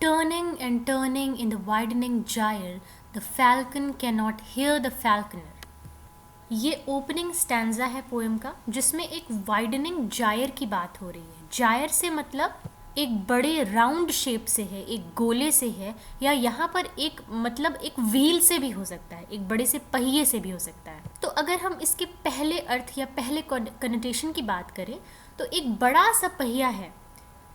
Turning and turning in the widening gyre, the falcon cannot hear the falconer. ये opening stanza है poem का, जिसमें एक widening Jair की बात हो रही है. जायर से मतलब एक बड़े राउंड शेप से है, एक गोले से है, या यहाँ पर एक मतलब एक व्हील से भी हो सकता है, एक बड़े से पहिए से भी हो सकता है. तो अगर हम इसके पहले अर्थ या पहले कनोटेशन की बात करें तो एक बड़ा सा पहिया है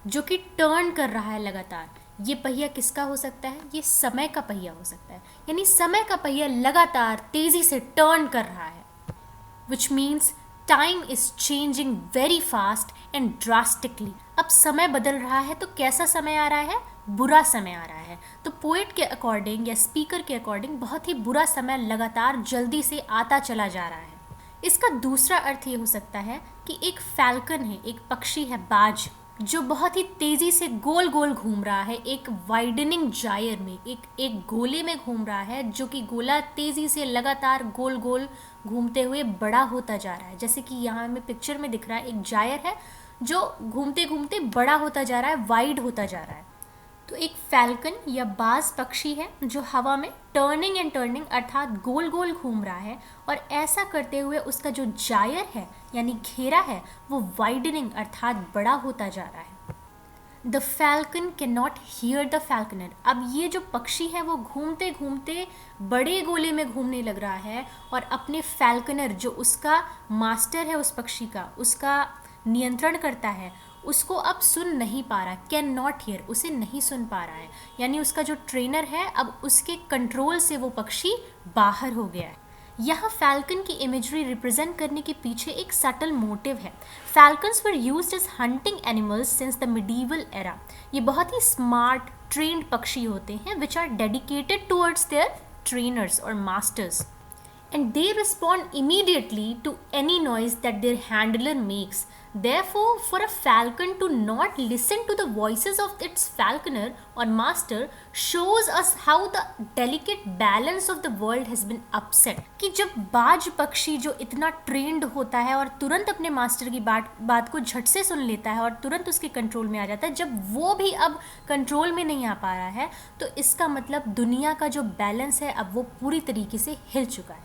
जो कि टर्न कर रहा है लगातार. ये पहिया किसका हो सकता है? ये समय का पहिया हो सकता है. यानी समय का पहिया लगातार तेजी से टर्न कर रहा है, which means time is changing very fast and drastically. अब समय बदल रहा है. तो कैसा समय आ रहा है? बुरा समय आ रहा है. तो पोएट के अकॉर्डिंग या स्पीकर के अकॉर्डिंग बहुत ही बुरा समय लगातार जल्दी से आता चला जा रहा है. इसका दूसरा अर्थ ये हो सकता है कि एक फैल्कन है, एक पक्षी है, बाज, जो बहुत ही तेज़ी से गोल गोल घूम रहा है एक वाइडनिंग जायर में, एक गोले में घूम रहा है, जो कि गोला तेज़ी से लगातार गोल गोल घूमते हुए बड़ा होता जा रहा है. जैसे कि यहाँ हमें पिक्चर में दिख रहा है एक जायर है जो घूमते घूमते बड़ा होता जा रहा है, वाइड होता जा रहा है. तो एक फैल्कन या बाज पक्षी है जो हवा में टर्निंग एंड टर्निंग अर्थात गोल गोल घूम रहा है, और ऐसा करते हुए उसका जो जायर है यानी घेरा है वो वाइडनिंग अर्थात बड़ा होता जा रहा है. The falcon can not hear the falconer. अब ये जो पक्षी है वो घूमते घूमते बड़े गोले में घूमने लग रहा है, और अपने फैल्कनर जो उसका मास्टर है, उस पक्षी का, उसका नियंत्रण करता है, उसको अब सुन नहीं पा रहा. कैन नॉट हियर, उसे नहीं सुन पा रहा है. यानी उसका जो ट्रेनर है अब उसके कंट्रोल से वो पक्षी बाहर हो गया है. यहाँ फैल्कन की इमेजरी रिप्रेजेंट करने के पीछे एक सटल मोटिव है. Falcons were used as hunting animals since the medieval era. ये बहुत ही स्मार्ट ट्रेन्ड पक्षी होते हैं which are dedicated towards their trainers और masters, and they respond immediately to any noise that their handler makes. Therefore, for a falcon to not listen to the voices of its falconer or master shows us how the delicate balance of the world has been upset. कि जब बाज पक्षी जो इतना trend होता है और तुरंत अपने मास्टर की बात को झट से सुन लेता है और तुरंत उसके कंट्रोल में आ जाता है, जब वो भी अब कंट्रोल में नहीं आ पा रहा है, तो इसका मतलब दुनिया का जो बैलेंस है अब वो पूरी तरीके से हिल चुका है.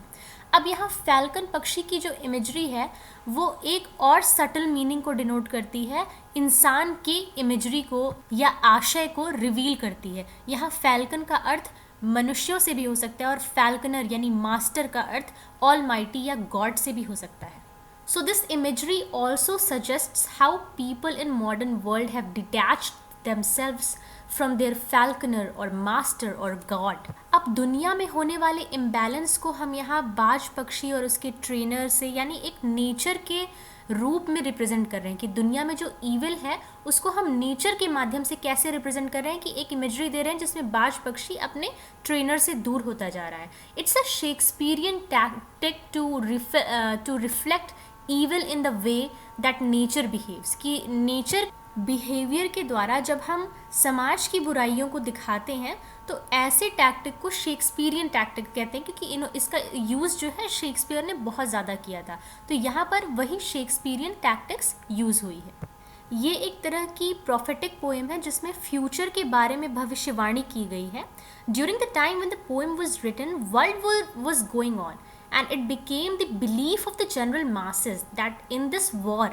अब यहाँ फैल्कन पक्षी की जो इमेजरी है वो एक और सटल मीनिंग को डिनोट करती है, इंसान की इमेजरी को या आशय को रिवील करती है. यहाँ फैल्कन का अर्थ मनुष्यों से भी हो सकता है और फैल्कनर यानी मास्टर का अर्थ ऑलमाइटी या गॉड से भी हो सकता है. So this imagery also suggests how people in modern world have detached themselves from their falconer or master or god. अब दुनिया में होने वाले इम्बैलेंस को हम यहाँ बाज पक्षी और उसके ट्रेनर से यानी एक नेचर के रूप में रिप्रेजेंट कर रहे हैं कि दुनिया में जो ईविल है उसको हम नेचर के माध्यम से कैसे रिप्रेजेंट कर रहे हैं, कि एक इमेजरी दे रहे हैं जिसमें बाज पक्षी अपने ट्रेनर से दूर होता जा रहा है. It's a Shakespearean tactic to reflect evil in the way that nature behaves. कि नेचर बिहेवियर के द्वारा जब हम समाज की बुराइयों को दिखाते हैं तो ऐसे टैक्टिक को शेक्सपियरियन टैक्टिक कहते हैं, क्योंकि इसका यूज़ जो है शेक्सपियर ने बहुत ज़्यादा किया था. तो यहाँ पर वही शेक्सपियरियन टैक्टिक्स यूज़ हुई है. ये एक तरह की प्रोफेटिक पोएम है जिसमें फ्यूचर के बारे में भविष्यवाणी की गई है. During the time when the poem was written, world war was going on and it became the belief of the general masses that in this war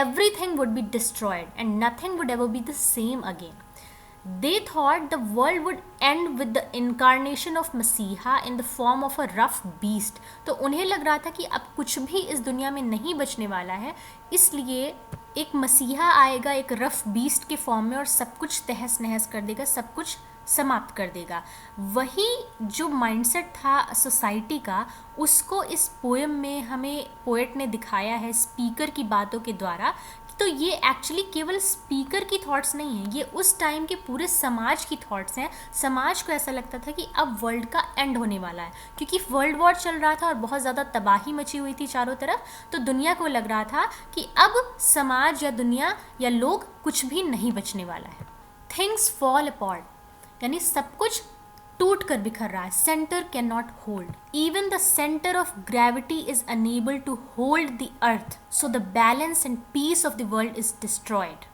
everything would be destroyed and nothing would ever be the same again. They thought the world would end with the incarnation of Masiha in the form of a rough beast. तो उन्हें लग रहा था कि अब कुछ भी इस दुनिया में नहीं बचने वाला है, इसलिए एक मसीहा आएगा एक रफ बीस्ट के फॉर्म में और सब कुछ तहस नहस कर देगा, सब कुछ समाप्त कर देगा. वही जो माइंडसेट था सोसाइटी का, उसको इस पोएम में हमें पोएट ने दिखाया है स्पीकर की बातों के द्वारा. तो ये एक्चुअली केवल स्पीकर की थॉट्स नहीं हैं, ये उस टाइम के पूरे समाज की थॉट्स हैं. समाज को ऐसा लगता था कि अब वर्ल्ड का एंड होने वाला है, क्योंकि वर्ल्ड वॉर चल रहा था और बहुत ज़्यादा तबाही मची हुई थी चारों तरफ. तो दुनिया को लग रहा था कि अब समाज या दुनिया या लोग कुछ भी नहीं बचने वाला है. थिंग्स फॉल अपॉर्ट यानी सब कुछ टूट कर बिखर रहा है. Centre can not hold. Even the centre of gravity is unable to hold the earth, so the balance and peace of the world is destroyed.